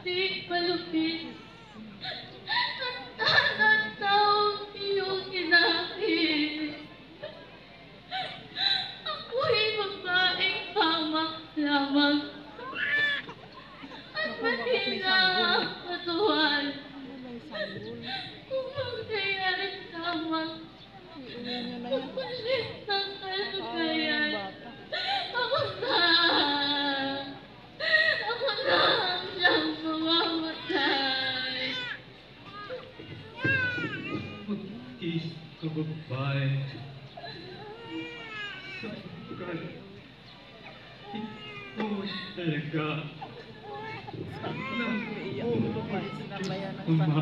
Di malupit. Ang taong iyong inakit. Ako'y babaeng hamak lamang. At mahina ang katuwan. Kung magkayaan lamang. Mapalit ng kalagayan. Ako na ang siyang mamamatay. Mag-is ka babae. Sapagkat ito talaga ng Ama.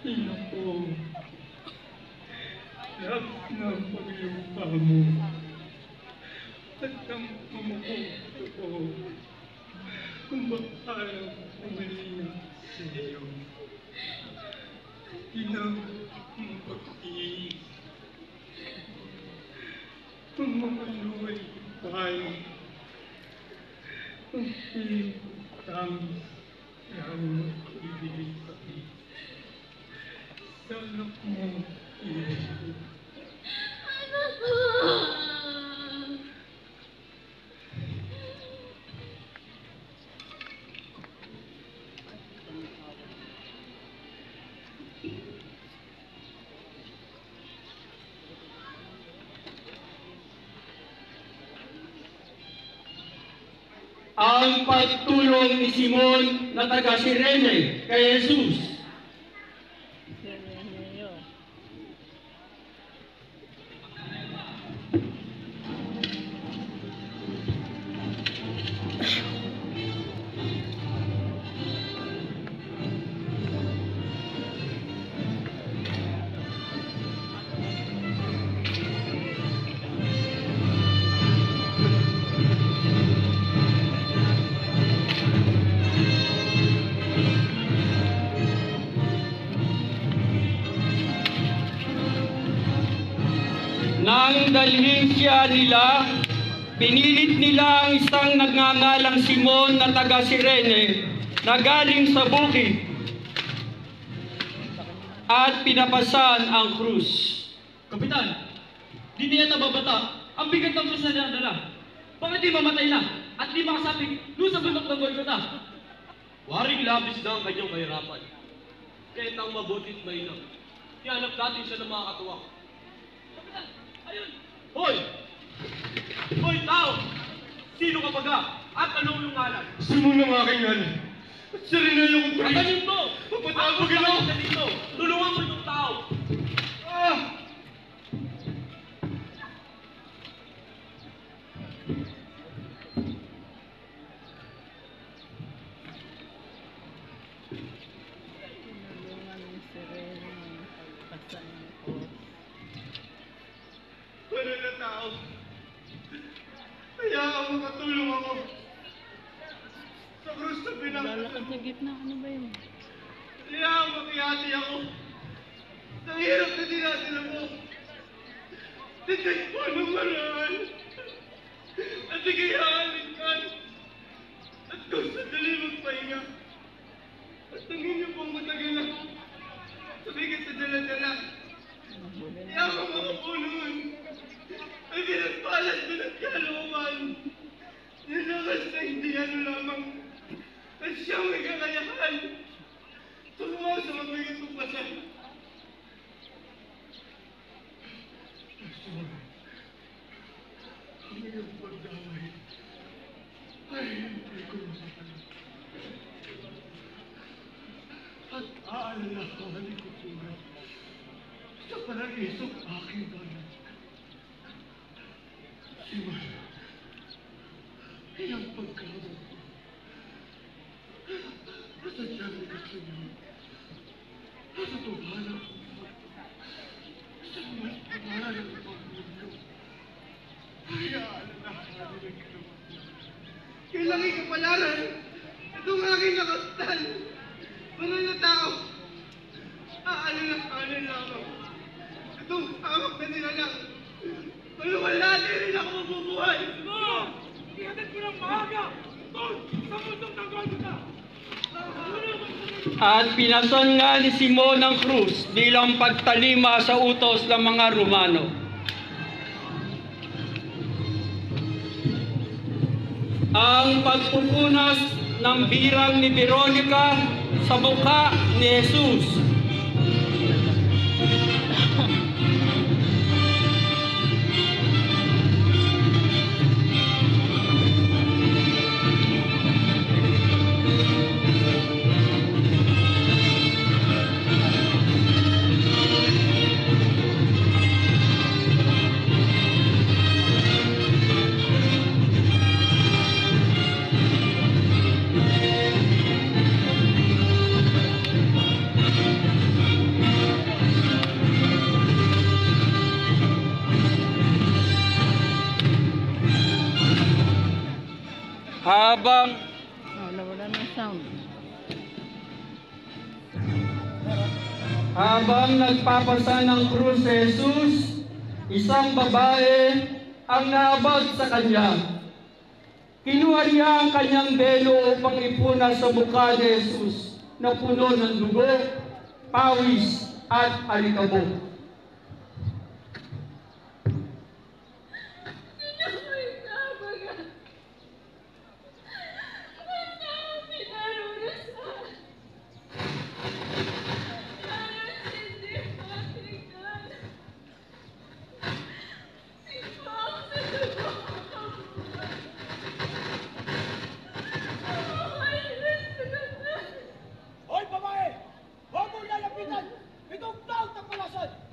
Ako lahat ng paglupa mo at ang pumuputo ko kung bakalang umalinga sa iyo. Pinag-mapagtiis ang mga luway-pay ang piling-tamis ng ibigay sa iyo. Salak mo iyo. Anak ko! Ang pagtulong ni Simon na taga Cirene kay Jesus. Nang dalhin siya nila, pinilit nila ang isang nagngangalang Simon na taga Cirene na galing sa bukid at pinapasan ang krus. Kapitan, di niya tababata ang bigat ng krus na dinadala. Bakit di mamatay na at di makasapig doon sa bundok ng Golgotha? Waring labis na ang kanyang kahirapan. Kahit ang mabuti't mainam, ihanap natin siya ng mga katuwang. Kapitan, ayun! Hoy! Hoy, tao! Sino ka baga? At anong iyong ngalan? Simon ang aking ngalan. At Cirene yung priest. Patayin mo! Papatawag Ako ano? sa dito! Tulungan mo itong tao! Ah! Wala na tao. Hayaan mo makatulong ako. Sa krus na pinakasal mo. Gitna, ano ba yun? Hayaan mo makihati ako. Sa hirap na dinadala mo. Tigay mo ng maraan. At tigay haalin ka. At kung sandali magpahinga. At ang inyong pang matagal na. Sabigat sa dala-dala. Hayaan mo makapunuan. Ay pinagpalas mo ng kalooban. Nilakas na hindi ano lamang. At siyang may kakayahan. Tumuha sa mabigat kong pasal. Pastor, ang iyong pagdamay ay hindi ko makakalap. At aalalahanin ko sila sa paraisong aking bayan. Simon, iyang pagkabot ko. Nasa siyang likas niyo. Nasa tubahan ako. Sa mas pangalan ng pagmundo. Hayaan na hanin ang ginawa niya. Kailangan kapalaran. Itong aking nakastan. Banal na tao. Aalalahanin lamang. Itong hamak na nilalang. Maluwalhati rin ako mabubuhay! Ihatid ko ng maaga! Doon! Sa mundong At pinasan nga ni Simon ang krus bilang pagtalima sa utos ng mga Romano. Ang pagpupunas ng birang ni Veronica sa mukha ni Jesus. Habang nagpapasa ng krus si Jesus, isang babae ang naabot sa kanya. Kinuha niya ang kanyang belo upang ipunas sa mukha ni Jesus na puno ng dugo, pawis at alikabok.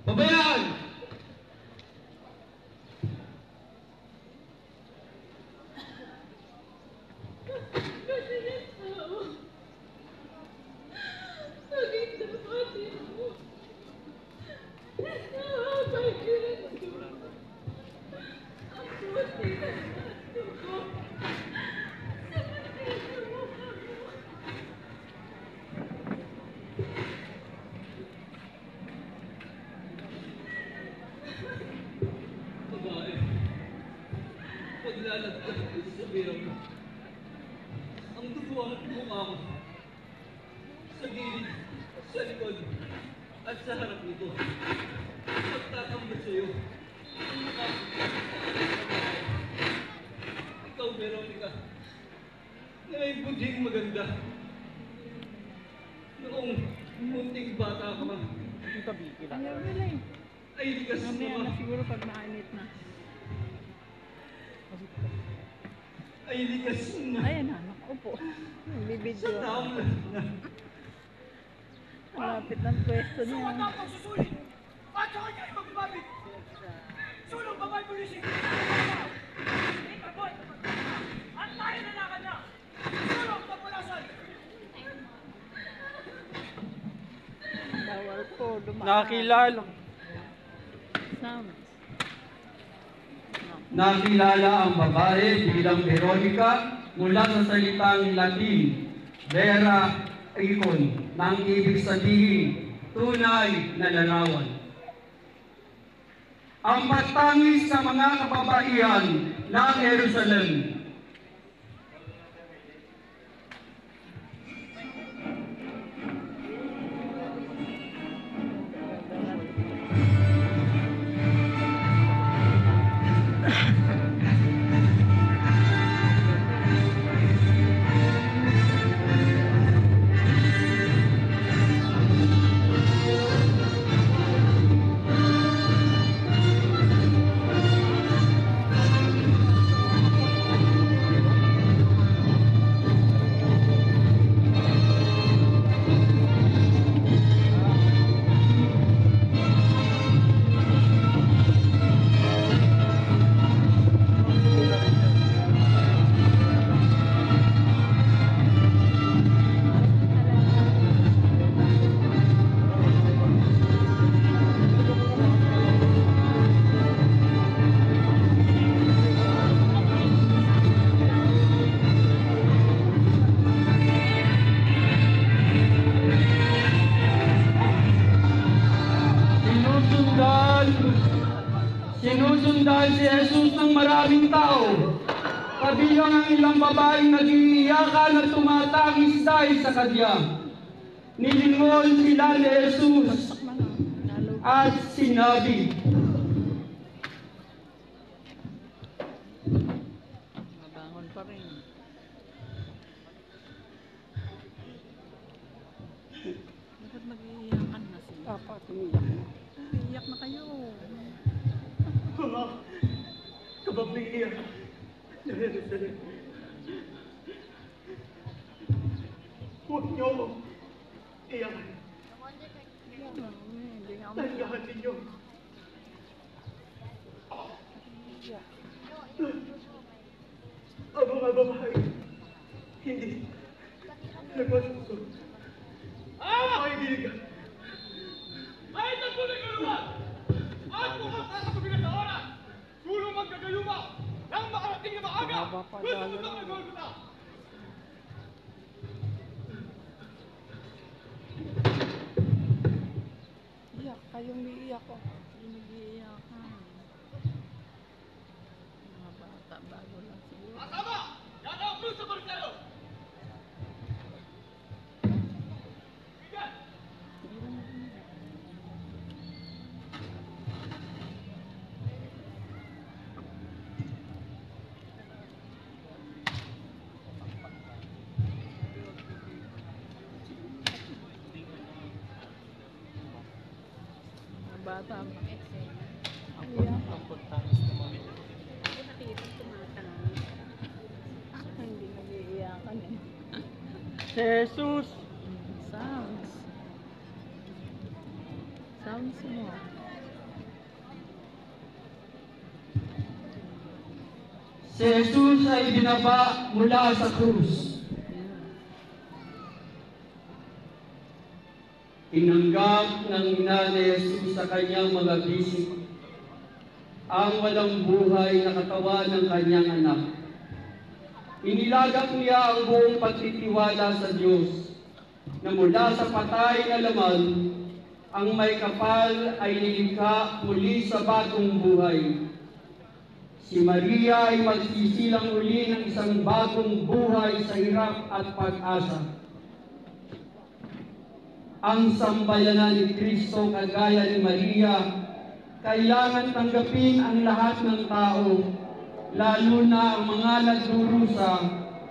Babayan! Paglalagdag ko sa birang mo. Ang dugo at mukha ko. Sa gilid, sa likod, at sa harap nito. Pagtatambat sa iyo. Ang mukha ko. Ikaw, Veronica, na may buding maganda. Noong munting bata ka man. Ay likas naman. Siguro pag mainit na. Ay likas na. Ayan na, nakaupo. Sa Bibidyo. taong na. Malapit ng pwesto niya. Sumunod ang susuli! At sa kanya ay magbabit! Sulong babae pulising! Ikabot! At tayo na na kanya! Sulong kapulasan! Bawal po, dumaan. Nakilala. Sound. Nakilala ang babae bilang Veronica mula sa salitang Latin, vera icon, nang ibig sabihin, tunay na larawan. Ang patangis sa mga kababaihan ng Jerusalem. Sinusundan si Jesus ng maraming tao, kabilang ang ilang babaeng nag-iiyakan at tumatangis dahil sa kanya. nilingon sila ni Jesus Mga nalo. at sinabi, Mabangon pa rin. Bakit mag-iiyakan na sila? Papa, tumiyak na. Iiyak na kayo. Mga kababayan na Jerusalem. Huwag niyo ako iyakan. Hindi nga ako. Tandaan ninyo. Ang mga babae, hindi nagmasusunod. Ay, diligan. Kahit ang tunay kaluman! At kung magkakasabihin sa oras, sulo magkagayuma nang makarating na maaga! Mahaba pa Gusto tayo. mo bang nagulguta? Iyak, kayong umiiyak ko. Hindi nag-iiyakan. Mga bata, bago lang siguro. Kasama! Yan ang plus sa barisero! Bigan! Mga bata. Hindi nag-iiyakan eh. si Jesus Sounds. Sounds mo. Si Jesus ay binaba mula sa krus. Tinanggap ng ina ni Jesus sa kanyang mga bisig ang walang buhay na katawan ng kanyang anak. Inilagak niya ang buong pagtitiwala sa Diyos na mula sa patay na laman, ang may kapal ay nilikha muli sa bagong buhay. Si Maria ay magsisilang uli ng isang bagong buhay sa hirap at pag-asa. Ang sambayanan ni Kristo kagaya ni Maria, kailangan tanggapin ang lahat ng tao, lalo na ang mga nagdurusa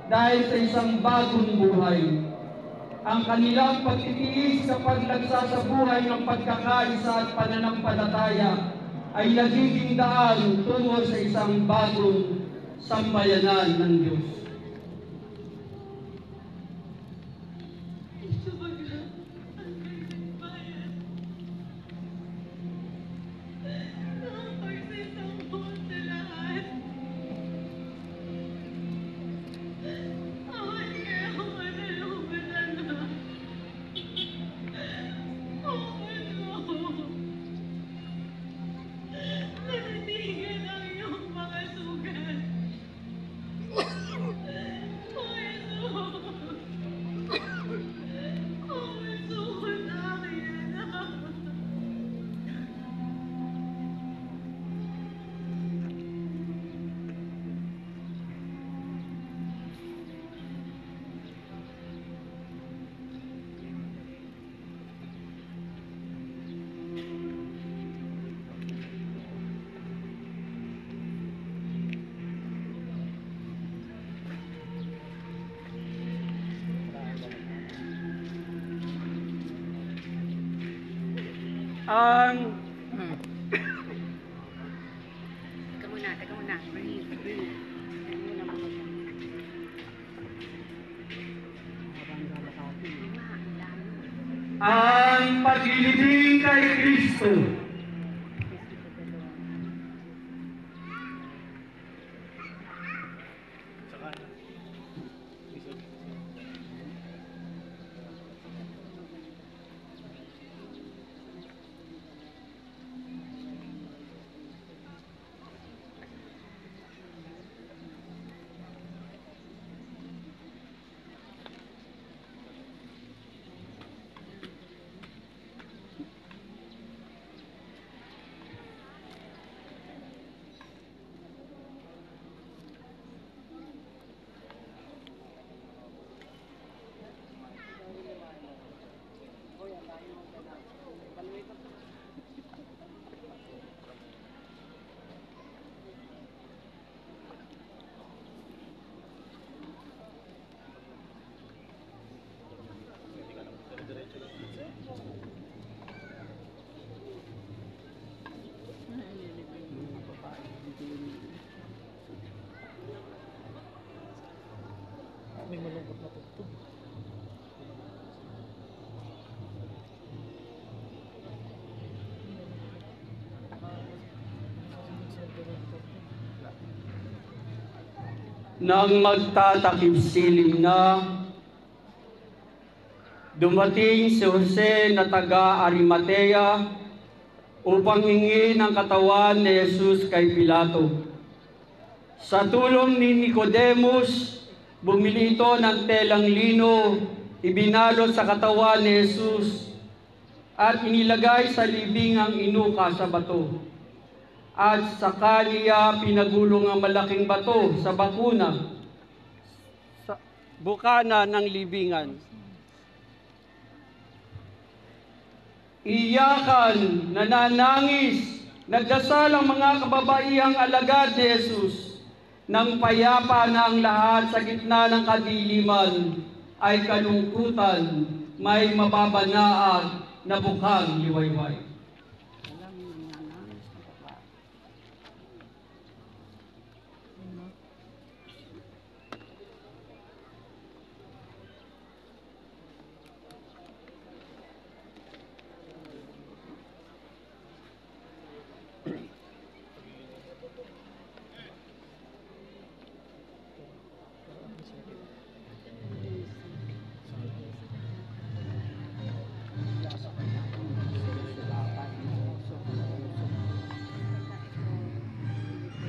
dahil sa isang bagong buhay. Ang kanilang pagtitiis kapag nagsasabuhay ng pagkakaisa at pananampalataya ay nagiging daan tungo sa isang bagong sambayanan ng Diyos. Ang Teka muna. Breathe. Teka muna mga ang pag-ibig kay Kristo. May malungkot na tugtog. Nang magtatakip silim na, dumating si Jose na taga Arimatea upang hingin ang katawan ni Jesus kay Pilato. Sa tulong ni Nicodemus, bumili ito ng telang lino, ibinalot sa katawan ni Jesus at inilagay sa libingang inuka sa bato. At sa kaniya pinagulong ang malaking bato sa bakuna sa bukana ng libingan. Iyakan, nananangis, nagdasal ang mga kababaihang alagad ni Jesus. Nang payapa na ang lahat sa gitna ng kadiliman, ay kalungkutan, may mababanaag na bukhang liwayway.